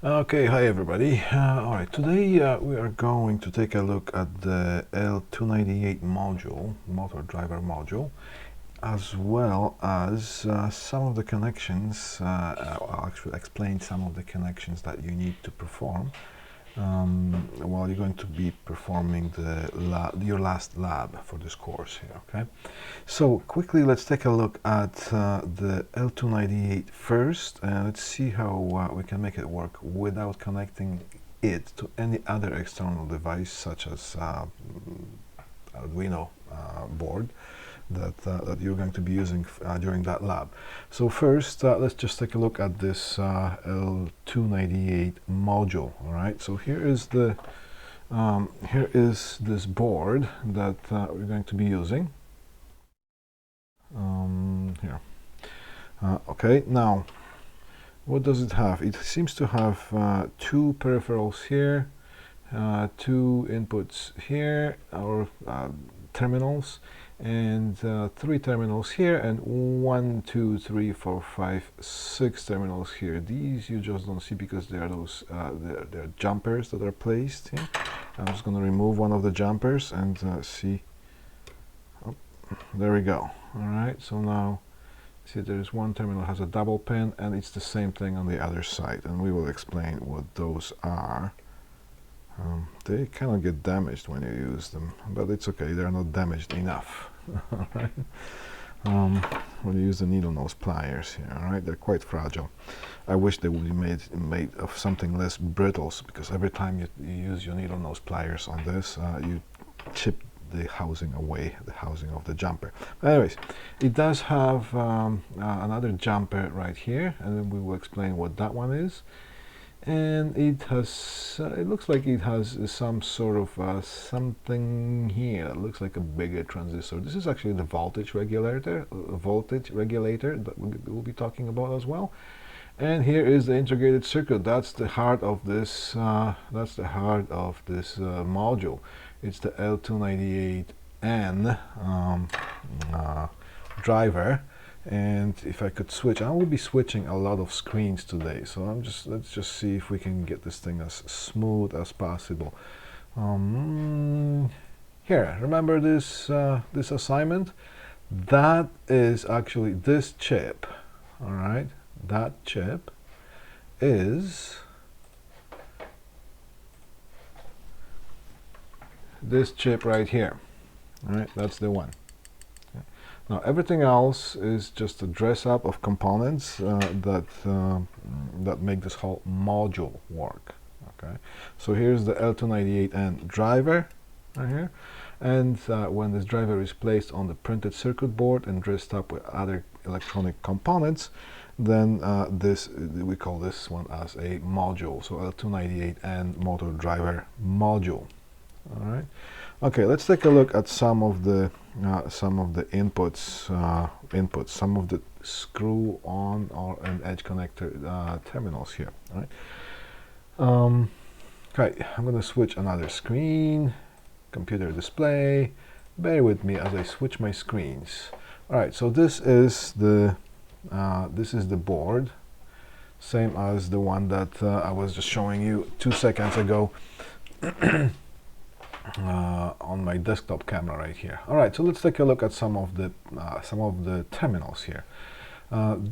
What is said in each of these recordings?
Okay, hi everybody. Alright, today we are going to take a look at the L298 module, motor driver module, as well as some of the connections. I'll actually explain some of the connections that you need to perform while you're going to be performing your last lab for this course here, okay? So quickly, let's take a look at the L298 first, and let's see how we can make it work without connecting it to any other external device, such as Arduino board that you're going to be using during that lab. So first, let's just take a look at this L298 module. All right. So here is this board that we're going to be using. Here. Okay. Now, what does it have? It seems to have two peripherals here, two inputs here, or terminals, and three terminals here, and 1, 2, 3, 4, 5, 6 terminals here. These you just don't see because they are those they're jumpers that are placed here. I'm just going to remove one of the jumpers and see. Oh, there we go. All right, so now see there's one terminal has a double pin, and it's the same thing on the other side, and we will explain what those are. They kind of get damaged when you use them, but it's okay, they're not damaged enough. Alright. When you use the needle nose pliers here, alright, they're quite fragile. I wish they would be made of something less brittle, because every time you use your needle nose pliers on this, you chip the housing away, the housing of the jumper. But anyways, it does have another jumper right here, and then we will explain what that one is. And it has it looks like it has some sort of something here. It looks like a bigger transistor. This is actually the voltage regulator that we'll be talking about as well. And here is the integrated circuit. That's the heart of this module. It's the L298N driver. And if I could switch, I will be switching a lot of screens today, so let's just see if we can get this thing as smooth as possible. Here, remember this this assignment? That is actually this chip. All right, that chip is this chip right here. All right, that's the one. Now everything else is just a dress up of components that make this whole module work. Okay, so here's the L298N driver right here, and when this driver is placed on the printed circuit board and dressed up with other electronic components, then we call this one as a module. So L298N motor driver module. All right. Okay, let's take a look at some of the inputs, some of the screw on or an edge connector terminals here. All right. Okay, I'm going to switch another screen, computer display. Bear with me as I switch my screens. All right, so this is the board, same as the one that I was just showing you 2 seconds ago. On my desktop camera right here. All right, so let's take a look at some of the terminals here.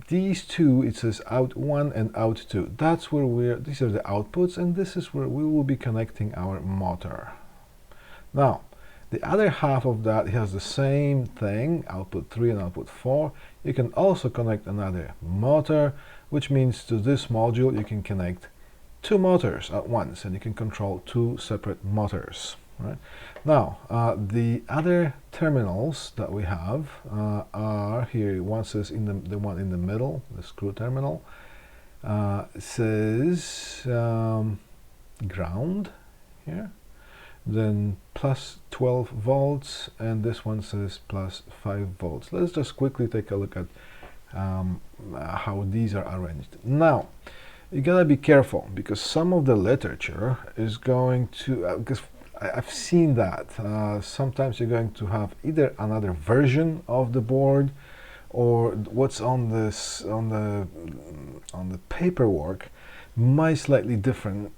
These two, it says out 1 and out 2. That's where these are the outputs, and this is where we will be connecting our motor. Now, the other half of that has the same thing, output 3 and output 4. You can also connect another motor, which means to this module you can connect 2 motors at once, and you can control 2 separate motors. Right. Now, the other terminals that we have are here. One says the one in the middle, the screw terminal, says ground here, then plus 12 volts, and this one says plus 5 volts. Let's just quickly take a look at how these are arranged. Now, you gotta be careful because some of the literature is going to because I've seen that sometimes you're going to have either another version of the board, or what's on the paperwork might slightly differ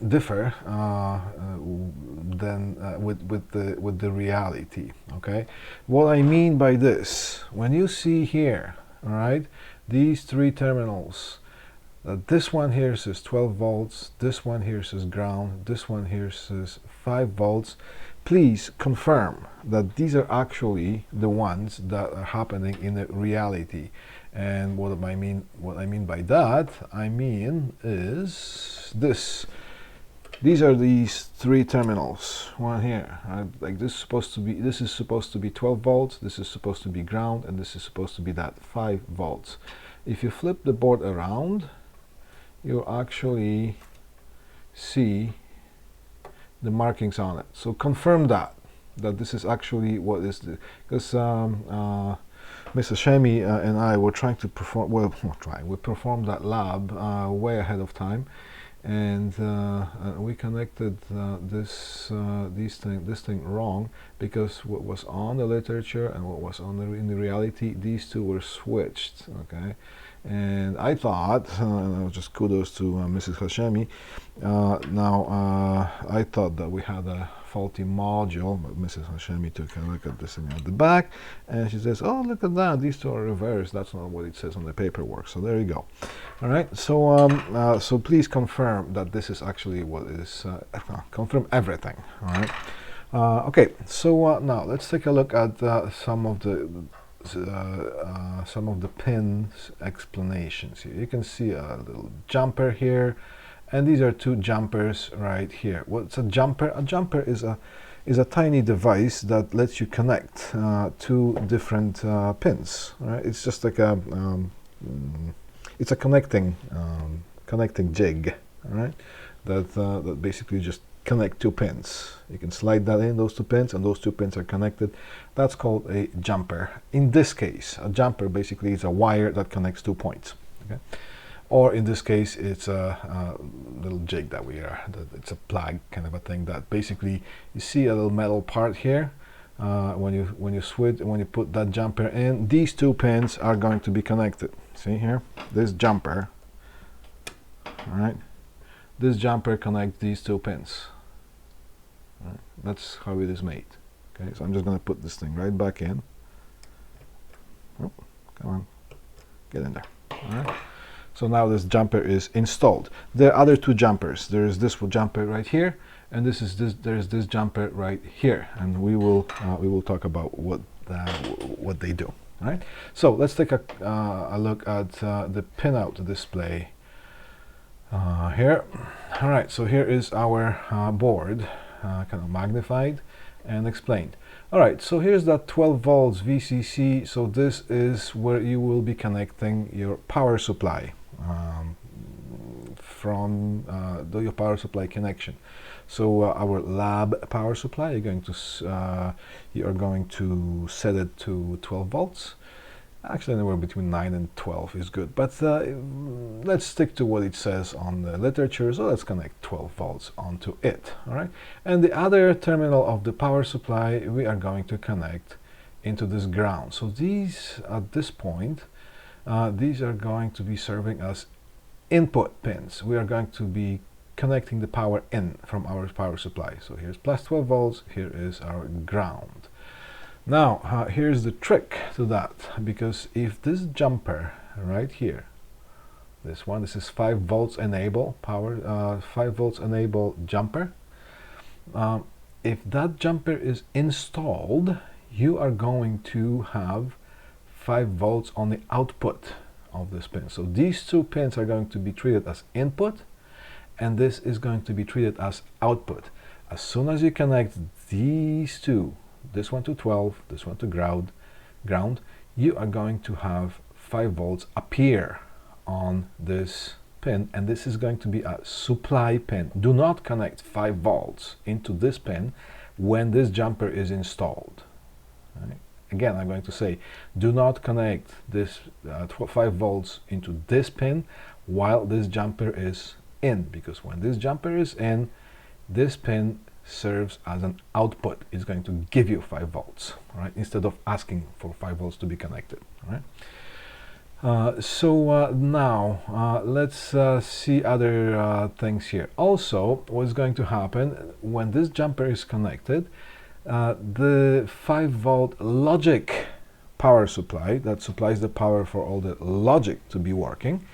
than with the reality. Okay, what I mean by this, when you see here, all right, these three terminals, this one here says 12 volts, this one here says ground, this one here says 5 volts. Please confirm that these are actually the ones that are happening in the reality. And what I mean by that, I mean is this. These are these three terminals. One here, like this is supposed to be 12 volts, this is supposed to be ground, and this is supposed to be that 5 volts. If you flip the board around, you actually see the markings on it. So confirm that this is actually what is the, because Mr. Shemi and I were trying to perform, well, we performed that lab way ahead of time, and we connected this thing wrong, because what was on the literature and what was on in the reality, these two were switched. Okay, and I thought, just kudos to Mrs. Hashemi, I thought that we had a faulty module, but Mrs. Hashemi took a look at this thing at the back, and she says, oh, look at that, these two are reversed. That's not what it says on the paperwork. So there you go. All right, so so please confirm that this is actually what is, confirm everything. All right. Okay, so now let's take a look at some of the pins explanations here. You can see a little jumper here, and these are two jumpers right here. What's a jumper? A jumper is a tiny device that lets you connect two different pins. Right? It's just like a it's a connecting jig. All right, that basically just connect two pins. You can slide that in, those two pins, and those two pins are connected. That's called a jumper. In this case, a jumper basically is a wire that connects 2 points. Okay? Or in this case, it's a little jig that it's a plug kind of a thing that basically, you see a little metal part here. When you put that jumper in, these two pins are going to be connected. See here, this jumper. All right, this jumper connects these two pins. Right. That's how it is made. Okay, so I'm just going to put this thing right back in. Oh, come on, get in there. All right. So now this jumper is installed. There are other two jumpers. There is this jumper right here, and there's this jumper right here, and we will talk about what they do. All right. So let's take a look at the pinout display here. All right. So here is our board. Kind of magnified and explained. All right, so here's that 12 volts VCC. So this is where you will be connecting your power supply from your power supply connection. So our lab power supply, you are going to set it to 12 volts. Actually, anywhere between 9 and 12 is good, but let's stick to what it says on the literature. So let's connect 12 volts onto it. All right, and the other terminal of the power supply we are going to connect into this ground. So these, at this point, these are going to be serving as input pins. We are going to be connecting the power in from our power supply. So here's plus 12 volts, here is our ground. Now, here's the trick to that, because if this jumper right here, this is 5 volts enable power, 5 volts enable jumper. If that jumper is installed, you are going to have 5 volts on the output of this pin. So these two pins are going to be treated as input, and this is going to be treated as output. As soon as you connect these two, this one to 12, this one to ground, you are going to have 5 volts appear on this pin, and this is going to be a supply pin. Do not connect 5 volts into this pin when this jumper is installed. Right? Again, I'm going to say, do not connect this 5 volts into this pin while this jumper is in, because when this jumper is in, this pin serves as an output. It's going to give you 5 volts, right? Instead of asking for 5 volts to be connected, right? Now let's see other things here. Also, what's going to happen when this jumper is connected, the 5-volt logic power supply that supplies the power for all the logic to be working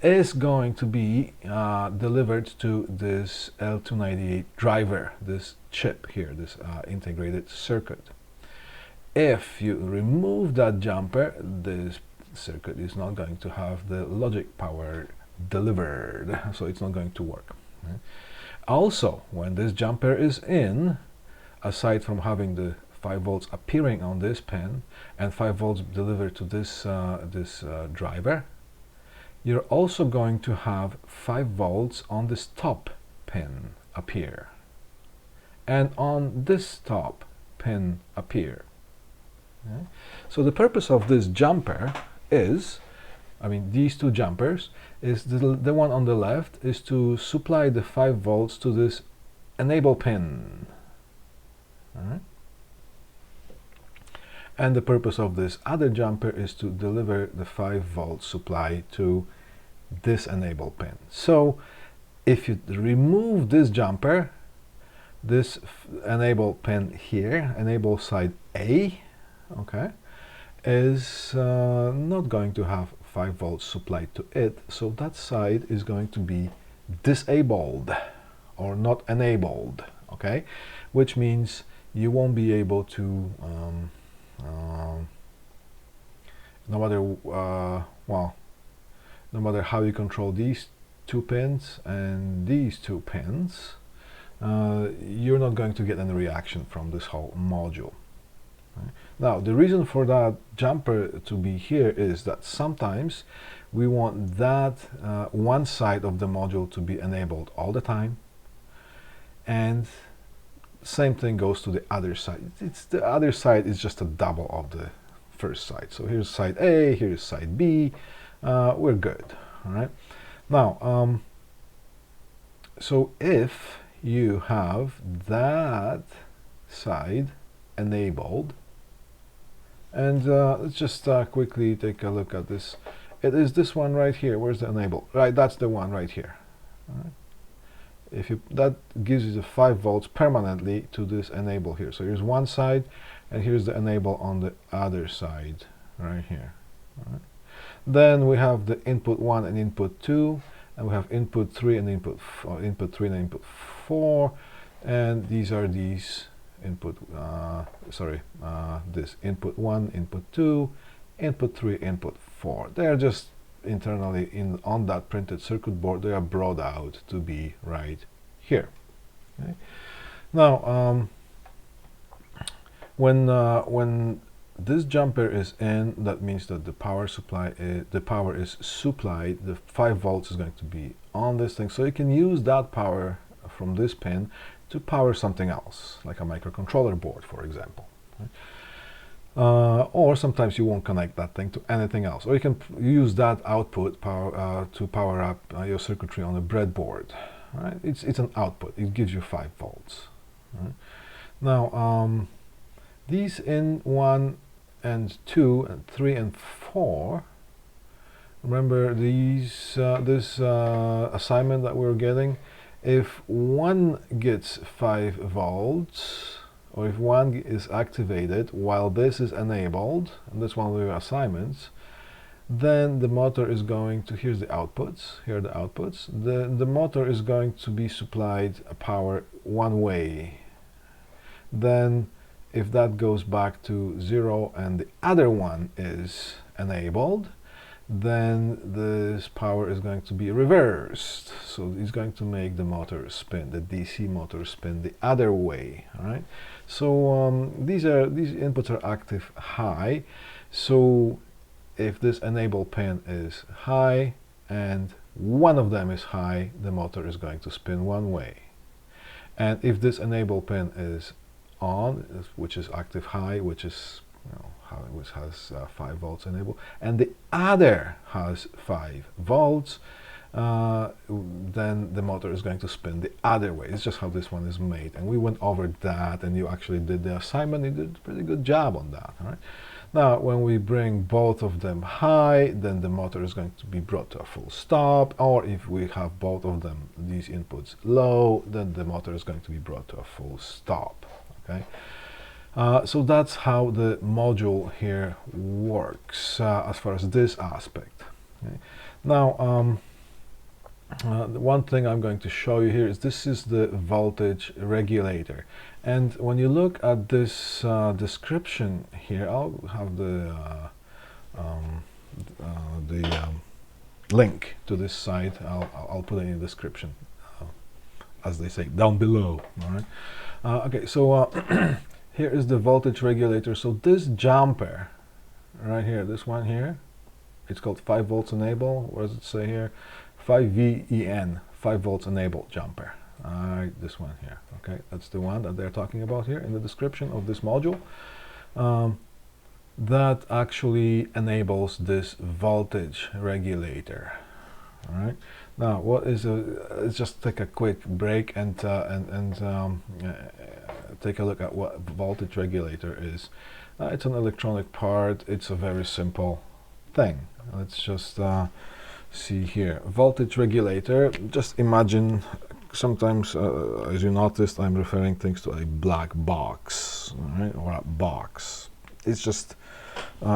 is going to be delivered to this L298 driver, this chip here, this integrated circuit. If you remove that jumper, this circuit is not going to have the logic power delivered, so it's not going to work. Also, when this jumper is in, aside from having the 5 volts appearing on this pin and 5 volts delivered to this driver, you're also going to have 5 volts on this top pin appear and on this top pin appear. Okay. So the purpose of this jumper is, these two jumpers, is the one on the left is to supply the 5 volts to this enable pin. All right. And the purpose of this other jumper is to deliver the 5 volt supply to this enable pin. So if you remove this jumper, this enable pin here, enable side A, okay, is not going to have 5 volts supplied to it, so that side is going to be disabled or not enabled, okay, which means you won't be able to no matter how you control these two pins and these two pins, you're not going to get any reaction from this whole module. Right? Now, the reason for that jumper to be here is that sometimes we want that one side of the module to be enabled all the time, and same thing goes to the other side. The other side is just a double of the first side. So here's side A, here's side B. We're good. All right. Now, so if you have that side enabled, and let's just quickly take a look at this. It is this one right here. Where's the enable? Right, that's the one right here. All right. That gives you the 5 volts permanently to this enable here. So here's one side, and here's the enable on the other side, right here. All right. Then we have the input 1 and input 2, and we have input 3 and input 3 and input 4, and these are these input. This input 1, input 2, input 3, input 4. They are just internally on that printed circuit board. They are brought out to be right here. Okay. Now, when this jumper is in, that means that the power is supplied. The 5 volts is going to be on this thing, so you can use that power from this pin to power something else, like a microcontroller board, for example. Okay. Or sometimes you won't connect that thing to anything else, or you can use that output power to power up your circuitry on a breadboard. Right? It's an output. It gives you 5 volts. Right? Now, these in 1 and 2 and 3 and 4. Remember these this assignment that we're getting. If one gets 5 volts, or if one is activated while this is enabled, and that's one of your assignments, then the motor is going to, here's the outputs, here are the outputs, the motor is going to be supplied power one way. Then if that goes back to 0 and the other one is enabled, then this power is going to be reversed. So it's going to make the motor spin, the DC motor spin the other way. All right. So these inputs are active high. So if this enable pin is high and one of them is high, the motor is going to spin one way. And if this enable pin is on, which is active high, which is which has 5 volts enabled, and the other has 5 volts, then the motor is going to spin the other way. It's just how this one is made, and we went over that, and you actually did the assignment. You did a pretty good job on that. All right. Now, when we bring both of them high, then the motor is going to be brought to a full stop, or if we have both of them, these inputs low, then the motor is going to be brought to a full stop. Okay. So that's how the module here works as far as this aspect. Okay. Now, the one thing I'm going to show you here is this is the voltage regulator, and when you look at this description here, I'll have the link to this site. I'll put it in the description, as they say, down below. All right. Okay, so here is the voltage regulator. So this jumper right here, this one here, it's called 5 volts enable. What does it say here? 5VEN, 5 volts enable jumper. This one here. Okay, that's the one that they're talking about here in the description of this module. That actually enables this voltage regulator. All right. Now, what is let's just take a quick break and take a look at what voltage regulator is. It's an electronic part. It's a very simple thing. Let's just see here. Voltage regulator. Just imagine. Sometimes, as you noticed, I'm referring things to a black box, right, or a box. It's just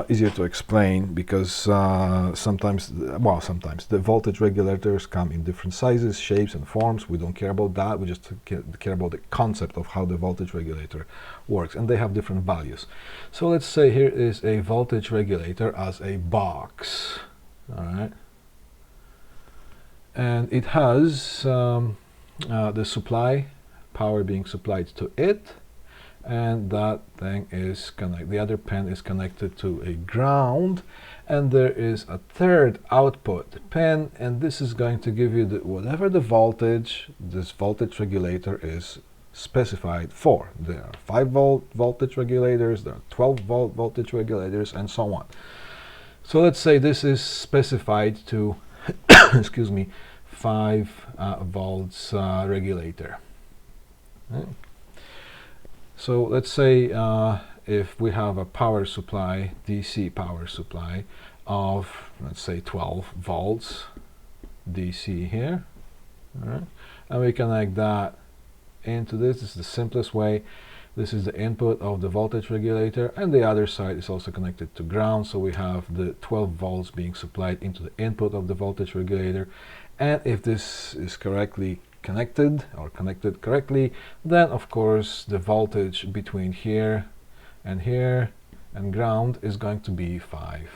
easier to explain because sometimes the voltage regulators come in different sizes, shapes, and forms. We don't care about that. We just care about the concept of how the voltage regulator works, and they have different values. So let's say here is a voltage regulator as a box, all right, and it has the supply power being supplied to it, and that thing is connected. The other pin is connected to a ground, and there is a third output pin, and this is going to give you whatever the voltage this voltage regulator is specified for. There are 5-volt voltage regulators, there are 12-volt voltage regulators, and so on. So let's say this is specified to excuse me, 5 volts regulator. Okay. So let's say if we have a power supply, DC power supply of, let's say, 12 volts DC here, all right, and we connect that into this. This is the simplest way. This is the input of the voltage regulator, and the other side is also connected to ground, so we have the 12 volts being supplied into the input of the voltage regulator. And if this is correctly connected or connected correctly, then of course the voltage between here and ground is going to be 5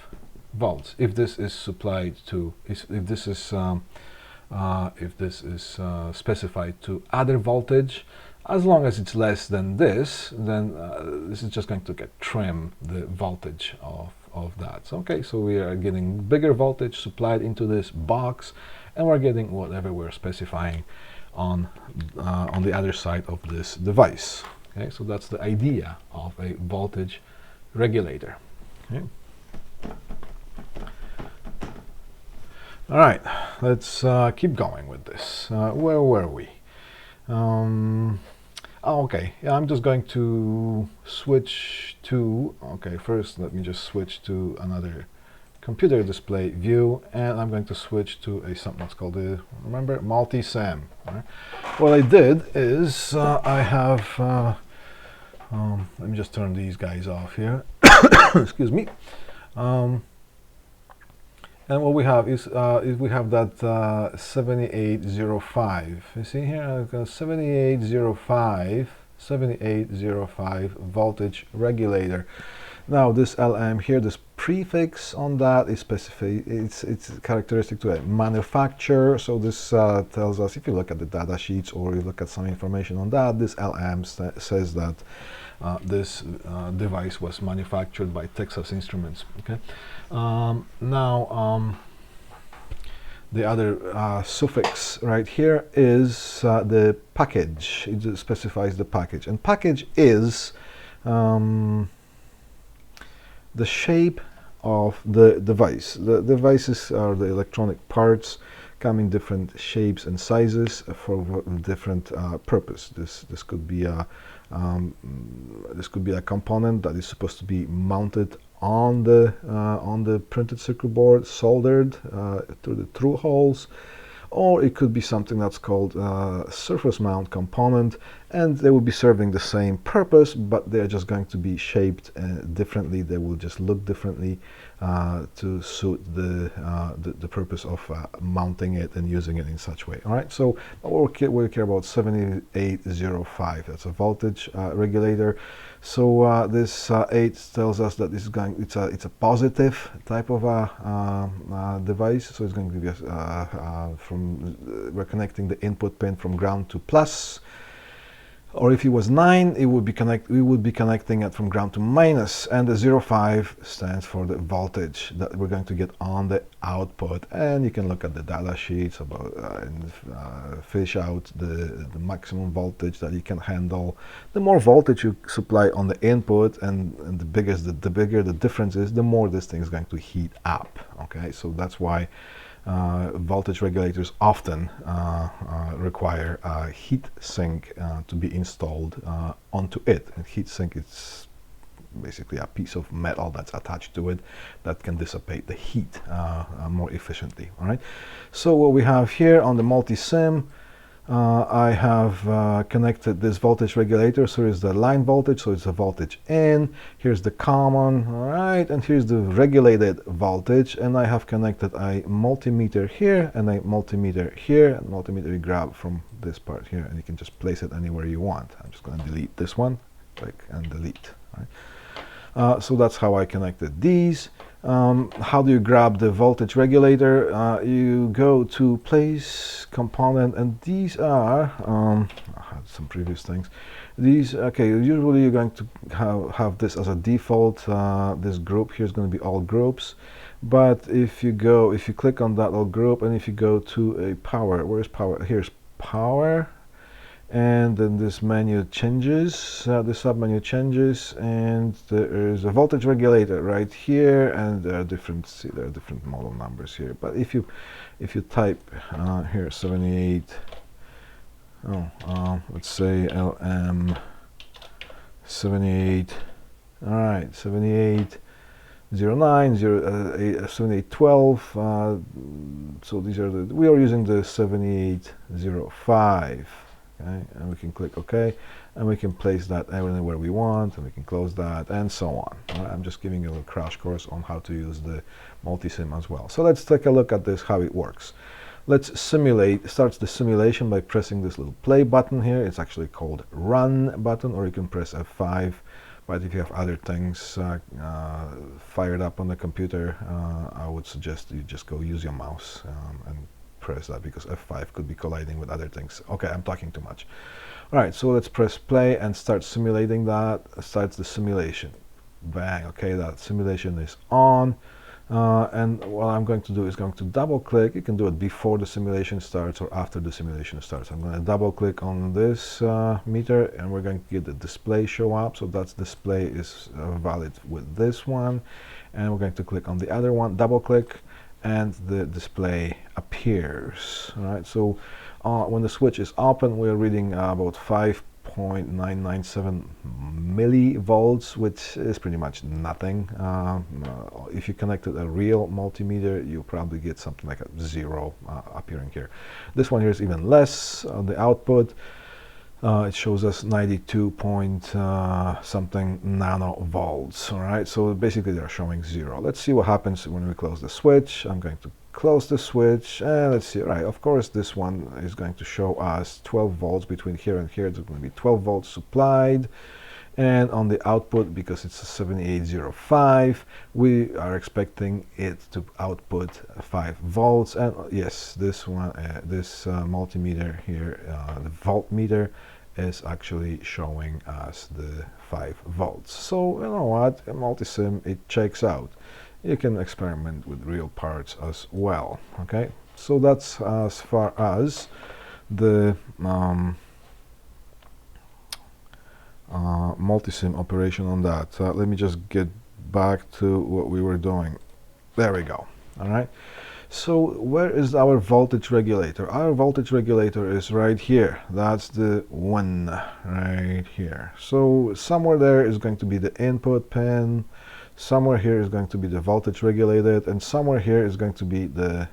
volts. If this is supplied to, if this is specified to other voltage, as long as it's less than this, then this is just going to trim the voltage of that. So, okay, so we are getting bigger voltage supplied into this box, and we're getting whatever we're specifying on the other side of this device. Okay, so that's the idea of a voltage regulator. Okay. All right, let's keep going with this. Where were we? Okay, yeah, I'm just going to switch to, okay, first let me just switch to another computer display view, and I'm going to switch to something that's called remember, multi-SAM. Right? What I did is I have, let me just turn these guys off here, excuse me. And what we have is we have that 7805. You see here, I've got 7805 voltage regulator. Now this LM here, this prefix on that is specific. It's characteristic to a manufacturer. So this tells us, if you look at the data sheets or you look at some information on that, this LM says that this device was manufactured by Texas Instruments. Okay. Now the other suffix right here is the package. It specifies the package, and package is the shape of the device. The devices are the electronic parts, come in different shapes and sizes for different purpose. This could be a component that is supposed to be mounted on the printed circuit board, soldered to the through holes, or it could be something that's called surface mount component, and they will be serving the same purpose, but they're just going to be shaped differently. They will just look differently to suit the purpose of mounting it and using it in such way. All right, so we care about 7805. That's a voltage regulator. So this 8 tells us that this is going. It's a positive type of device. So it's going to give us we're connecting the input pin from ground to plus. Or if it was 9, we would be connecting it from ground to minus, and the 05 stands for the voltage that we're going to get on the output. And you can look at the data sheets about and fish out the maximum voltage that you can handle. The more voltage you supply on the input, and the bigger the difference is, the more this thing is going to heat up. Okay, so that's why voltage regulators often require a heat sink to be installed onto it. And heat sink is basically a piece of metal that's attached to it that can dissipate the heat more efficiently. All right. So what we have here on the multi-sim, I have connected this voltage regulator. So here's the line voltage, so it's a voltage in. Here's the common, all right, and here's the regulated voltage. And I have connected a multimeter here and a multimeter here. And multimeter you grab from this part here, and you can just place it anywhere you want. I'm just going to delete this one, click and delete. All right. So that's how I connected these. How do you grab the voltage regulator? You go to place component, and these are I had some previous things. These, okay, usually you're going to have this as a default. This group here is going to be all groups, but if you click on that all group, and if you go to a power, where's power? Here's power. And then this menu changes, the sub-menu changes, and there is a voltage regulator right here, and there are different model numbers here. But if you type here 78, let's say LM 78, all right, 7809, 7812. So these are we are using the 7805. Okay, and we can click OK, and we can place that anywhere we want, and we can close that, and so on. Right, I'm just giving you a little crash course on how to use the multi-sim as well. So let's take a look at this, how it works. Let's simulate. Starts the simulation by pressing this little play button here. It's actually called run button, or you can press F5. But if you have other things fired up on the computer, I would suggest you just go use your mouse and press that, because F5 could be colliding with other things. Okay, I'm talking too much. All right, so let's press play and start simulating that. Starts the simulation. Bang, okay, that simulation is on. And what I'm going to do is going to double click. You can do it before the simulation starts or after the simulation starts. I'm going to double click on this meter, and we're going to get the display show up. So that display is valid with this one. And we're going to click on the other one, double click, and the display appears. All right, so when the switch is open, we're reading about 5.997 millivolts, which is pretty much nothing. If you connected a real multimeter, you'll probably get something like a 0 appearing here. This one here is even less on the output. It shows us 92 point something nanovolts. All right, so basically they're showing 0. Let's see what happens when we close the switch. I'm going to close the switch, and let's see. Right, of course this one is going to show us 12 volts between here and here. There's going to be 12 volts supplied, and on the output, because it's a 7805, we are expecting it to output 5 volts. And yes, this one, this multimeter here, the voltmeter, is actually showing us the 5 volts. So you know what, a multisim, it checks out. You can experiment with real parts as well. Okay, so that's as far as the multisim operation on that. Let me just get back to what we were doing. There we go. All right, so where is our voltage regulator? Our voltage regulator is right here. That's the one right here. So somewhere there is going to be the input pin, somewhere here is going to be the voltage regulated, and somewhere here is going to be the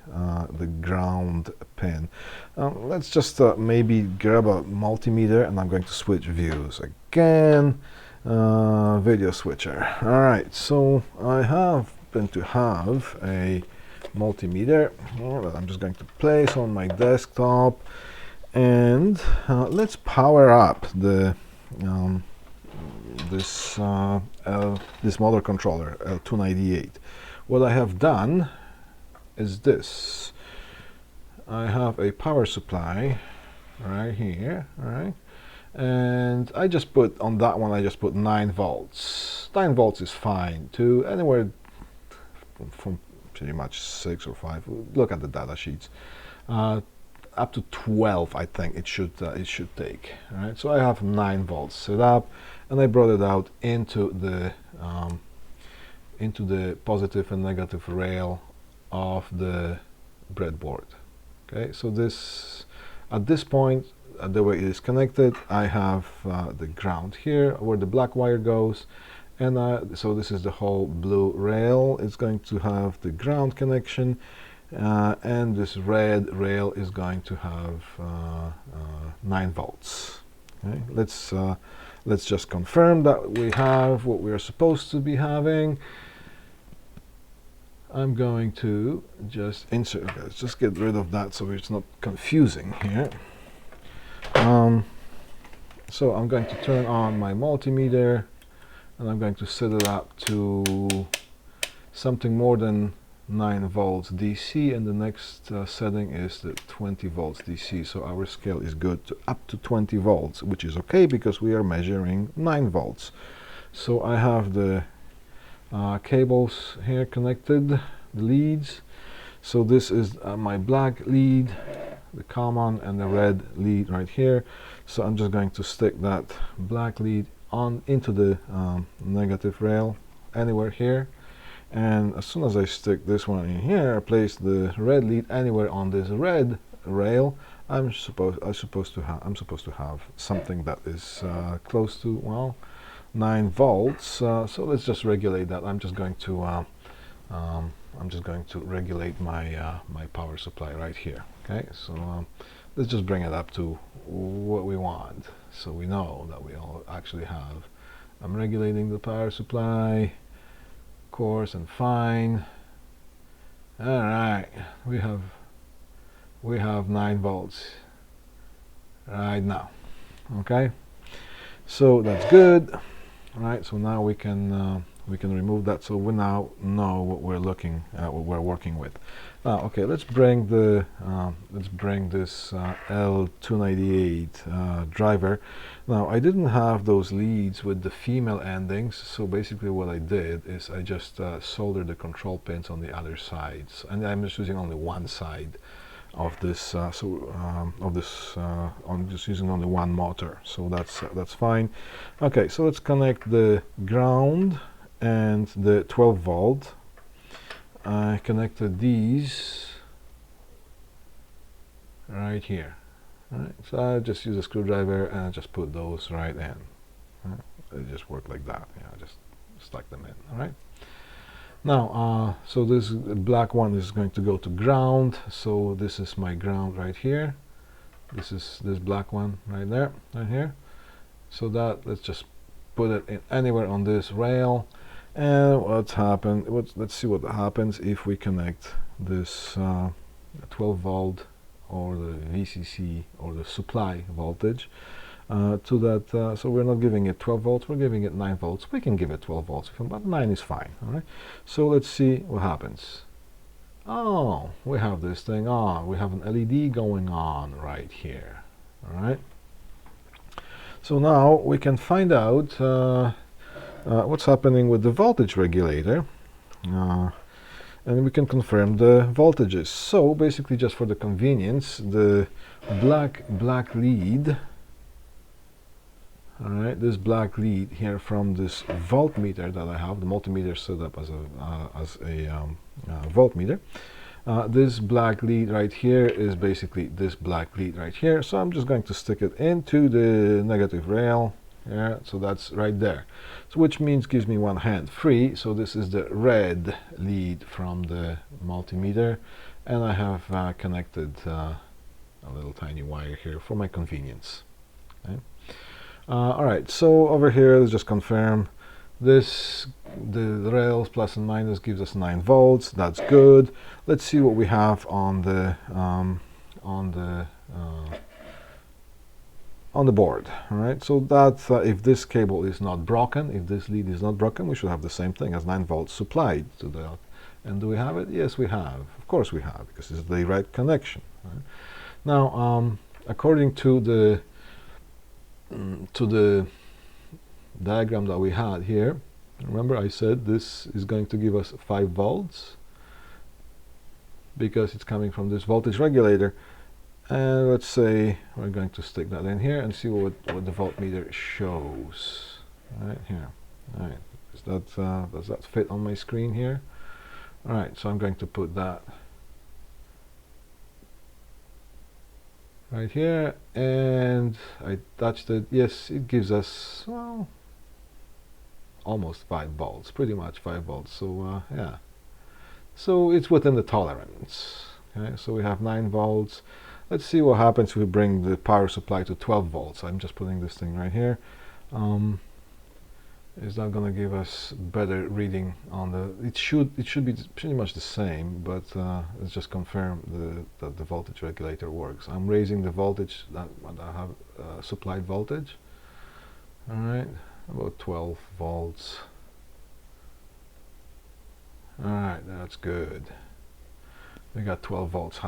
ground pin. Let's just maybe grab a multimeter, and I'm going to switch views again. Video switcher. All right, so I happen to have a multimeter that I'm just going to place on my desktop, and let's power up the this motor controller L298. What I have done is this. I have a power supply right here, right? And I just put on that one, I just put 9 volts. 9 volts is fine to anywhere from pretty much 6 or 5. Look at the data sheets. Up to 12, I think it should take. All right, so I have 9 volts set up, and I brought it out into the positive and negative rail of the breadboard. Okay, so this at this point, the way it is connected, I have the ground here where the black wire goes, and so this is the whole blue rail. It's going to have the ground connection, and this red rail is going to have 9 volts. Okay, let's just confirm that we have what we are supposed to be having. I'm going to just insert. Okay, let's just get rid of that so it's not confusing here. So I'm going to turn on my multimeter, and I'm going to set it up to something more than 9 volts DC, and the next setting is the 20 volts DC. So our scale is good to up to 20 volts, which is okay because we are measuring 9 volts. So I have the cables here connected, the leads. So this is my black lead, the common, and the red lead right here. So I'm just going to stick that black lead on into the negative rail anywhere here, and as soon as I stick this one in here, I place the red lead anywhere on this red rail. I'm supposed to have something that is close to, well, 9 volts. So let's just regulate that. I'm just going to regulate my my power supply right here. Okay, so let's just bring it up to what we want, so we know that we all actually have. I'm regulating the power supply, coarse and fine. All right, we have 9 volts right now. Okay, so that's good. All right, so now we can remove that, so we now know what we're looking at, what we're working with. Okay, let's bring this L298 driver. Now, I didn't have those leads with the female endings, so basically what I did is I just soldered the control pins on the other sides, and I'm just using only one side of this. I'm just using only one motor, so that's fine. Okay, so let's connect the ground and the 12 volt. I connected these right here. All right, so I just use a screwdriver and I just put those right in. Right? They just work like that. Yeah, I just stuck them in. All right. Now, so this black one is going to go to ground. So this is my ground right here. This is this black one right there, right here. So that, let's just put it in anywhere on this rail. And let's see what happens if we connect this 12 volt or the VCC or the supply voltage to that. So we're not giving it 12 volts, we're giving it 9 volts. We can give it 12 volts, but 9 is fine. All right. So let's see what happens. Oh, we have this thing on. We have an LED going on right here. All right. So now we can find out what's happening with the voltage regulator, and we can confirm the voltages. So basically, just for the convenience, the black lead, all right, this black lead here from this voltmeter that I have, the multimeter set up as a voltmeter. This black lead right here is basically this black lead right here. So I'm just going to stick it into the negative rail. Yeah, so that's right there. So which means gives me one hand free. So this is the red lead from the multimeter, and I have connected a little tiny wire here for my convenience. Okay. All right, so over here, let's just confirm this, the rails plus and minus gives us 9 volts. That's good. Let's see what we have on the board. All right, so that if this cable is not broken, if this lead is not broken, we should have the same thing as 9 volts supplied to the. And do we have it? Yes, we have. Of course we have, because it's the right connection. Right? Now, according to the diagram that we had here, remember I said this is going to give us 5 volts because it's coming from this voltage regulator. And let's say we're going to stick that in here and see what the voltmeter shows right here. All right, does that fit on my screen here? All right, so I'm going to put that right here, and I touched it. Yes, it gives us, well, almost 5 volts, pretty much 5 volts. So yeah, so it's within the tolerance. Okay, so we have 9 volts. Let's see what happens if we bring the power supply to 12 volts. I'm just putting this thing right here. Is that going to give us better reading on the? It should be pretty much the same, but let's just confirm that the voltage regulator works. I'm raising the voltage that I have supplied voltage. All right, about 12 volts. All right, that's good. We got 12 volts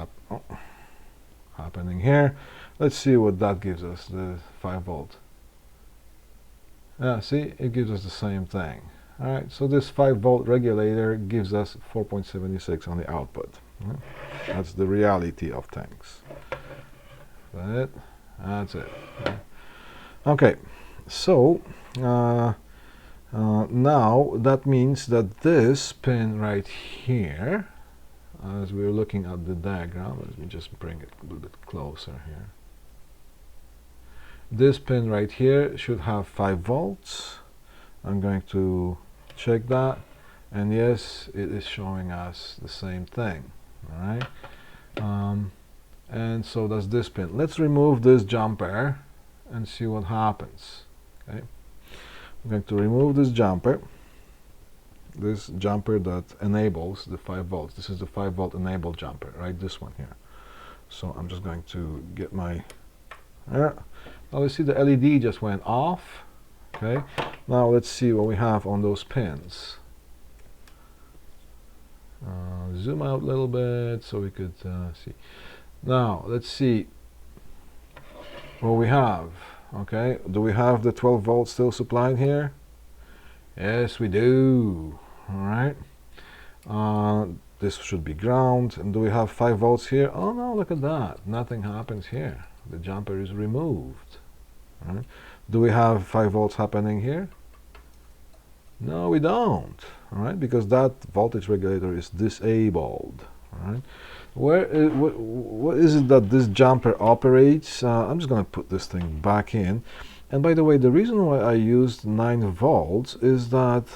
happening here. Let's see what that gives us, the 5 volt. Yeah, see, it gives us the same thing. All right, so this 5 volt regulator gives us 4.76 on the output. That's the reality of things. That's it. Okay, so now that means that this pin right here, as we're looking at the diagram, let me just bring it a little bit closer here. This pin right here should have 5 volts. I'm going to check that, and yes, it is showing us the same thing. All right, and so does this pin. Let's remove this jumper and see what happens. Okay, I'm going to remove this jumper that enables the 5 volts. This is the 5 volt enable jumper, right? This one here. So I'm just going to get my. Now you see the LED just went off. Okay. Now let's see what we have on those pins. Zoom out a little bit so we could see. Now let's see what we have. Okay. Do we have the 12 volts still supplied here? Yes, we do. All right. This should be ground. And do we have 5 volts here? Oh no, look at that. Nothing happens here. The jumper is removed. All right. Do we have 5 volts happening here? No, we don't. All right, because that voltage regulator is disabled. All right. What is it that this jumper operates? I'm just going to put this thing back in. And by the way, the reason why I used 9 volts is that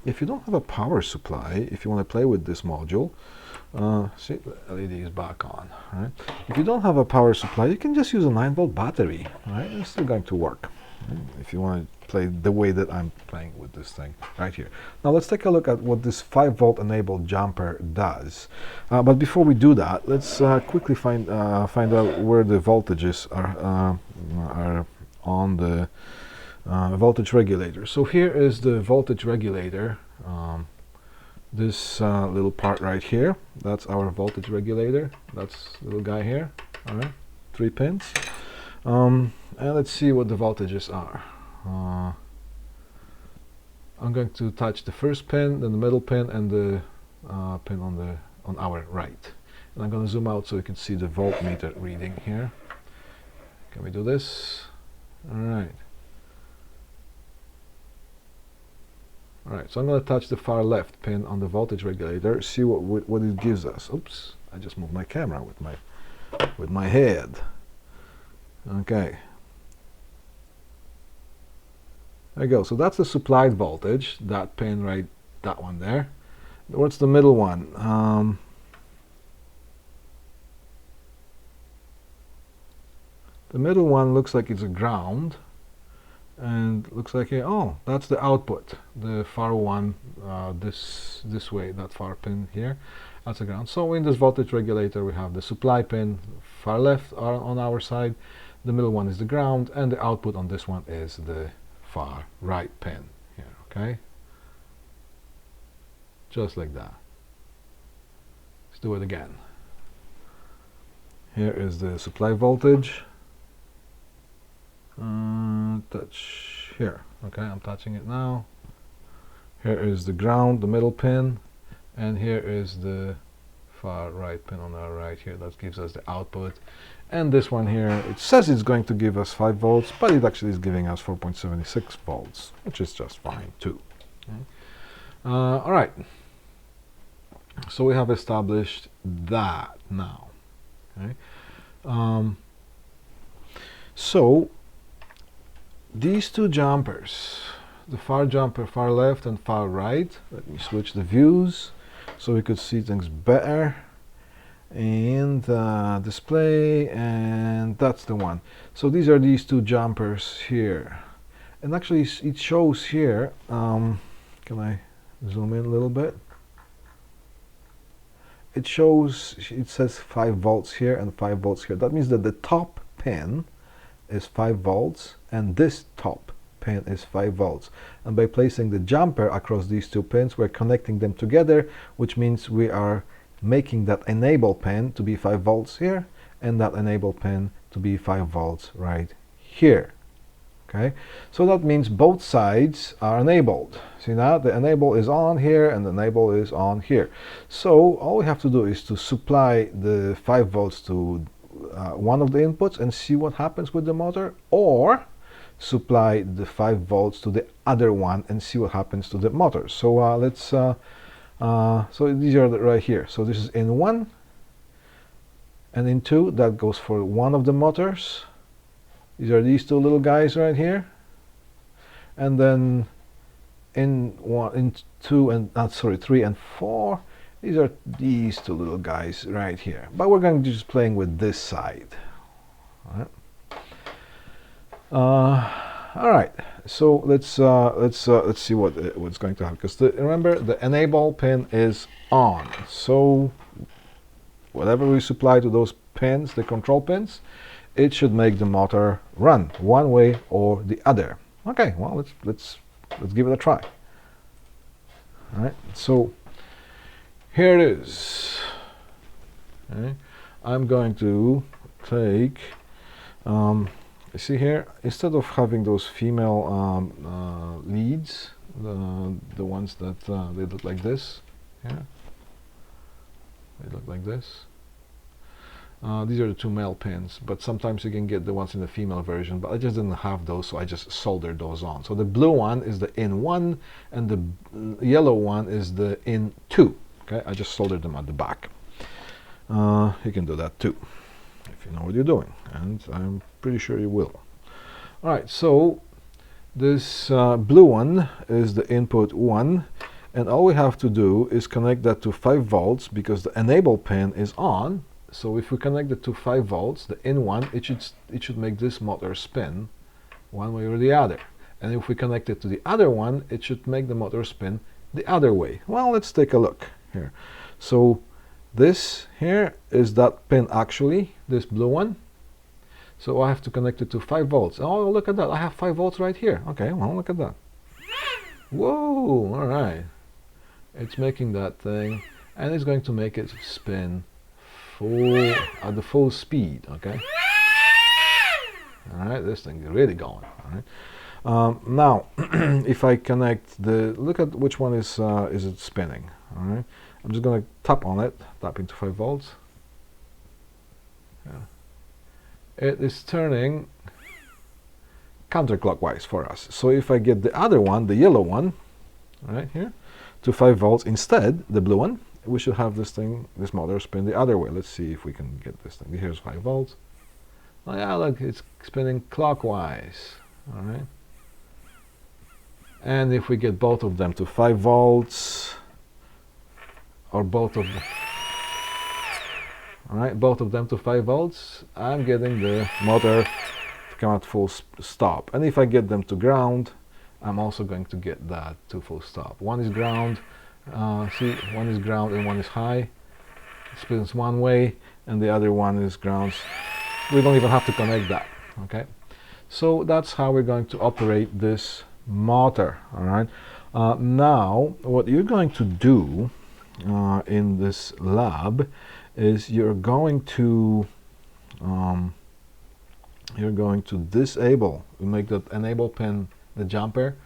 if you don't have a power supply, if you want to play with this module, see, the LED is back on. Right? If you don't have a power supply, you can just use a 9 volt battery. Right? It's still going to work. Right? If you want to play the way that I'm playing with this thing right here. Now let's take a look at what this 5 volt enabled jumper does. But before we do that, let's quickly find out where the voltages are on the voltage regulator. So here is the voltage regulator. This little part right here, that's our voltage regulator. That's the little guy here. All right, 3 pins. And let's see what the voltages are. I'm going to touch the first pin, then the middle pin, and the pin on our right. And I'm going to zoom out so you can see the voltmeter reading here. Can we do this? All right. All right, so I'm going to touch the far left pin on the voltage regulator, see what it gives us. Oops, I just moved my camera with my head. Okay. There you go. So that's the supplied voltage, that pin right, that one there. What's the middle one? The middle one looks like it's a ground, and looks like here, oh, that's the output, the far one, this way, that far pin here, that's a ground. So in this voltage regulator we have the supply pin far left on our side, the middle one is the ground, and the output on this one is the far right pin here. Okay, just like that. Let's do it again. Here is the supply voltage. Touch here. Okay, I'm touching it now. Here is the ground, the middle pin, and here is the far right pin on our right here. That gives us the output. And this one here, it says it's going to give us 5 volts, but it actually is giving us 4.76 volts, which is just fine too. Okay. All right. So we have established that now. Okay. So these two jumpers, the far jumper far left and far right, let me switch the views so we could see things better, and display, and that's the one. So these are these two jumpers here, and actually it shows here, can I zoom in a little bit? It shows, it says 5 volts here and 5 volts here. That means that the top pin is 5 volts and this top pin is 5 volts. And by placing the jumper across these two pins, we're connecting them together, which means we are making that enable pin to be 5 volts here and that enable pin to be 5 volts right here. Okay, so that means both sides are enabled. See now, the enable is on here and the enable is on here. So all we have to do is to supply the 5 volts to one of the inputs and see what happens with the motor, or supply the 5 volts to the other one and see what happens to the motor. So let's so these are right here. So this is in 1 and in 2. That goes for one of the motors. These are these two little guys right here, and then in 2 and 3 and 4, these are these two little guys right here. But we're going to just playing with this side. All right. So let's see what's going to happen. Because remember, the enable pin is on. So whatever we supply to those pins, the control pins, it should make the motor run one way or the other. Okay, well, let's give it a try. All right, so here it is. Okay. I'm going to take, see here, instead of having those female leads, the ones that they look like this, yeah, they look like this. These are the two male pins, but sometimes you can get the ones in the female version, but I just didn't have those, so I just soldered those on. So the blue one is the in 1 and the yellow one is the in 2. Okay, I just soldered them at the back. You can do that too if you know what you're doing, and I'm pretty sure you will. All right, so this blue one is the input 1, and all we have to do is connect that to 5 volts because the enable pin is on. So if we connect it to 5 volts, the in 1, it should make this motor spin one way or the other. And if we connect it to the other one, it should make the motor spin the other way. Well, let's take a look here. So this here is that pin actually, this blue one. So I have to connect it to 5 volts. Oh, look at that. I have 5 volts right here. Okay, well, look at that. Whoa, all right. It's making that thing, and it's going to make it spin at the full speed. Okay. All right, this thing is really going. All right. Now, if I connect look at which one is it spinning. All right. I'm just going to tap on it, tap into 5 volts. Yeah. It is turning counterclockwise for us. So if I get the other one, the yellow one, right here, to 5 volts instead, the blue one, we should have this motor spin the other way. Let's see if we can get this thing. Here's 5 volts. Oh yeah, look, it's spinning clockwise. All right. And if we get both of them to 5 volts, or both of them, all right, both of them to 5 volts, I'm getting the motor to come at full stop. And if I get them to ground, I'm also going to get that to full stop. One is ground, see, one is ground and one is high. It spins one way, and the other one is ground. We don't even have to connect that, okay? So that's how we're going to operate this motor, all right? Now, what you're going to do in this lab is you're going to disable, we make that enable pin the jumper.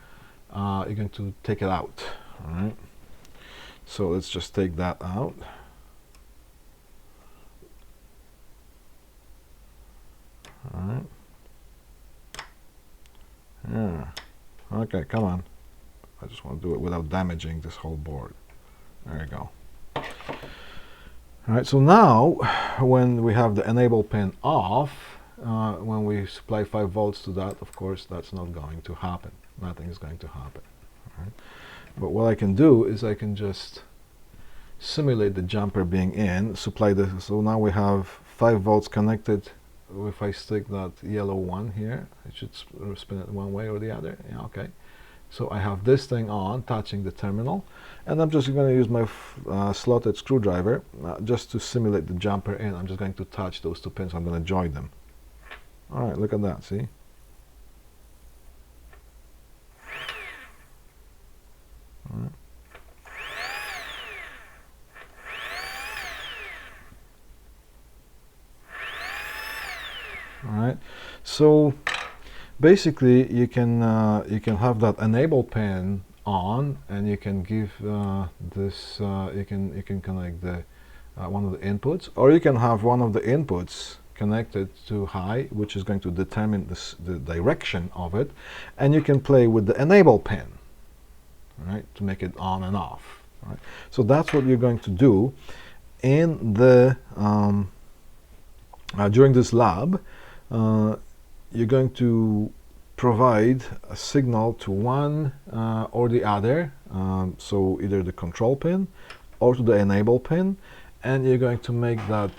You're going to take it out, all right? So let's just take that out. All right. Yeah. Okay, come on. I just want to do it without damaging this whole board. There you go. All right, so now when we have the enable pin off, when we supply 5 volts to that, of course, that's not going to happen. Nothing is going to happen. All right? But what I can do is I can just simulate the jumper being in, supply the, so now we have 5 volts connected. If I stick that yellow one here, it should spin it one way or the other. Yeah, okay. So I have this thing on, touching the terminal, and I'm just going to use my slotted screwdriver just to simulate the jumper in. I'm just going to touch those 2 pins. I'm going to join them. All right, look at that, see? All right. All right, so basically you can have that enable pin on, and you can give this you can connect the one of the inputs, or you can have one of the inputs connected to high, which is going to determine the direction of it, and you can play with the enable pin, right, to make it on and off. Right? So that's what you're going to do in the during this lab. You're going to provide a signal to one or the other, so either the control pin or to the enable pin, and you're going to make that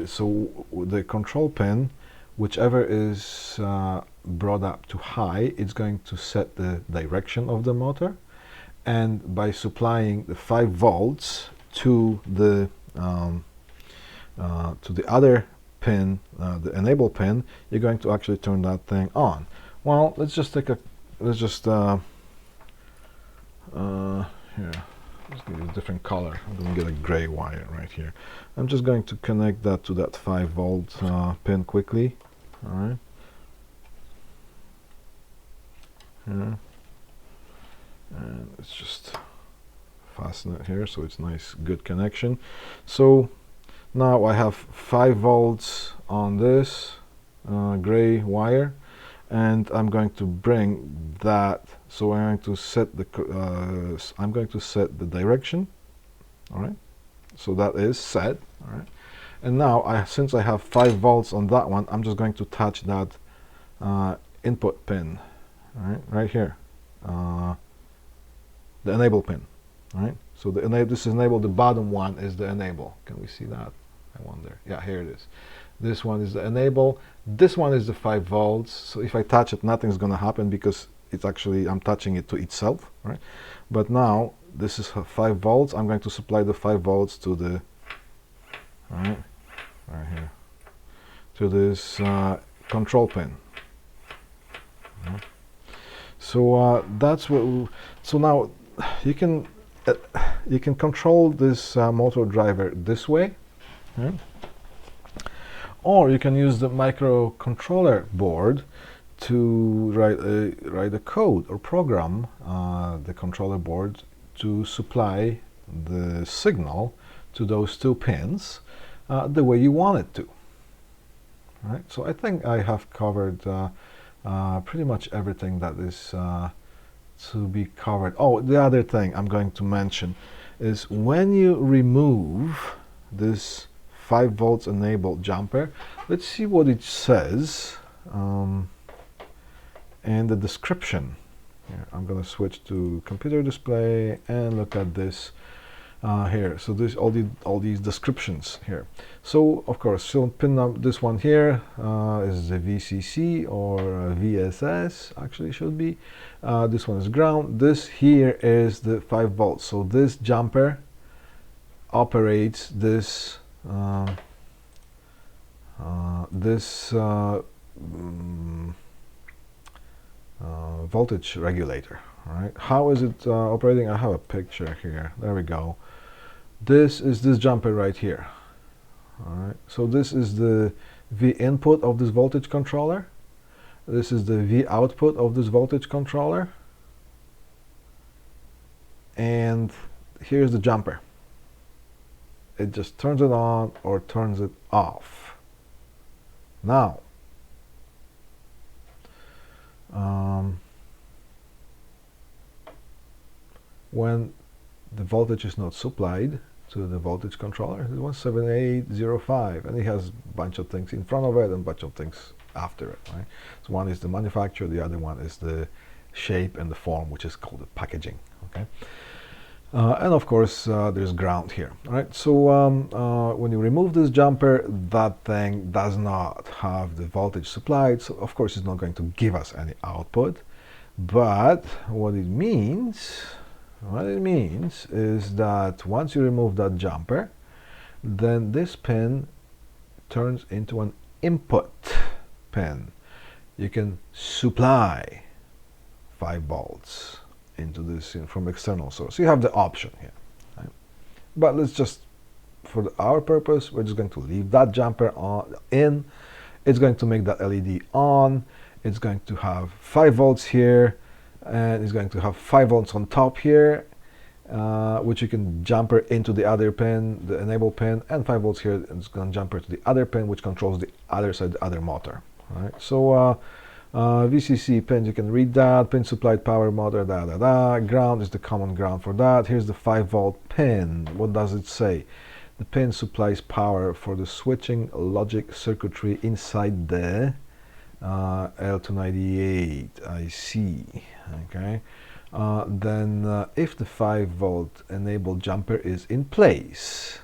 so the control pin, whichever is brought up to high, it's going to set the direction of the motor, and by supplying the 5 volts to the other pin, the enable pin, you're going to actually turn that thing on. Well, let's just take a, let's just here, let's give it a different color. I'm going to get a gray wire right here. I'm just going to connect that to that 5 volt pin quickly. All right. Here. And let's just fasten it here so it's nice, good connection. So now I have 5 volts on this gray wire, and I'm going to bring that. So I'm going to set the direction. All right. So that is set. All right. And now since I have 5 volts on that one, I'm just going to touch that input pin. All right, right here, the enable pin. All right. So this is enable. The bottom one is the enable. Can we see that? I wonder. Yeah, here it is. This one is the enable. This one is the 5 volts. So if I touch it, nothing's going to happen because it's actually, I'm touching it to itself, right? But now this is 5 volts. I'm going to supply the 5 volts to the, right here, to this control pin. So that's what. So now you can control this motor driver this way. Yeah. Or you can use the microcontroller board to write a code or program the controller board to supply the signal to those 2 pins the way you want it to. Right? So I think I have covered pretty much everything that is to be covered. Oh, the other thing I'm going to mention is when you remove this 5 volts enabled jumper, let's see what it says in the description. Here, I'm going to switch to computer display and look at this here. So this all these descriptions here. So of course, so pin this one here is the VCC or VSS actually should be. This one is ground. This here is the 5 volts. So this jumper operates this voltage regulator. All right. How is it operating? I have a picture here. There we go. This is this jumper right here. All right. So this is the V input of this voltage controller. This is the V output of this voltage controller. And here's the jumper. It just turns it on or turns it off. Now, when the voltage is not supplied to the voltage controller, it was 7805, and it has a bunch of things in front of it and a bunch of things after it. Right? So one is the manufacturer, the other one is the shape and the form, which is called the packaging. Okay. And of course, there's ground here. All right. So when you remove this jumper, that thing does not have the voltage supplied. So of course, it's not going to give us any output. But what it means is that once you remove that jumper, then this pin turns into an input pin. You can supply 5 volts into this from external source. You have the option here. Right? But let's just, for our purpose, we're just going to leave that jumper in. It's going to make that LED on. It's going to have 5 volts here, and it's going to have 5 volts on top here, which you can jumper into the other pin, the enable pin, and 5 volts here. And it's going to jumper to the other pin, which controls the other side, the other motor. All right. So VCC pins, you can read that. Pin supplied power motor, Ground is the common ground for that. Here's the 5 volt pin. What does it say? The pin supplies power for the switching logic circuitry inside the L298 IC. Okay. Then if the 5 volt enable jumper is in place,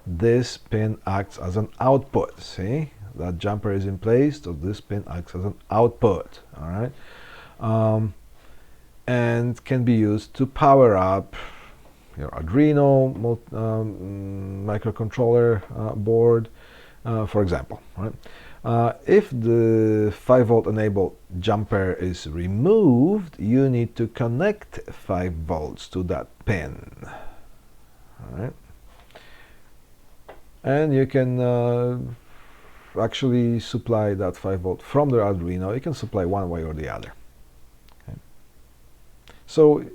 this pin acts as an output. See? That jumper is in place, so this pin acts as an output. All right, and can be used to power up your Arduino microcontroller board, for example. Right? If the 5 volt enable jumper is removed, you need to connect 5 volts to that pin. All right, and you can actually supply that 5 volt from the Arduino. You can supply one way or the other. Okay. So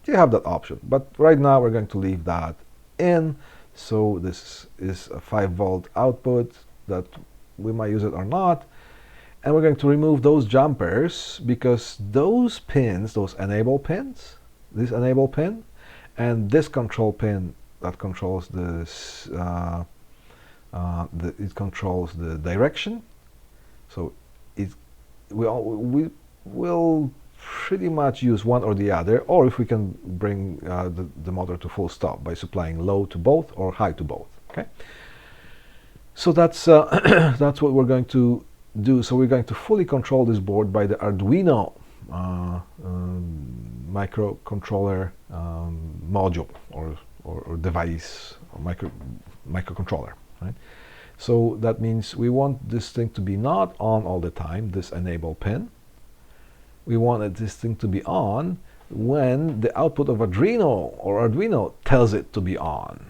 you have that option, but right now we're going to leave that in. So this is a 5 volt output that we might use it or not, and we're going to remove those jumpers because those pins, those enable pins, this enable pin and this control pin that controls this it controls the direction. So we will pretty much use one or the other, or if we can bring the motor to full stop by supplying low to both or high to both. Okay. So that's that's what we're going to do. So we're going to fully control this board by the Arduino microcontroller module or device or microcontroller. Right? So that means we want this thing to be not on all the time, this enable pin. We want this thing to be on when the output of Arduino tells it to be on,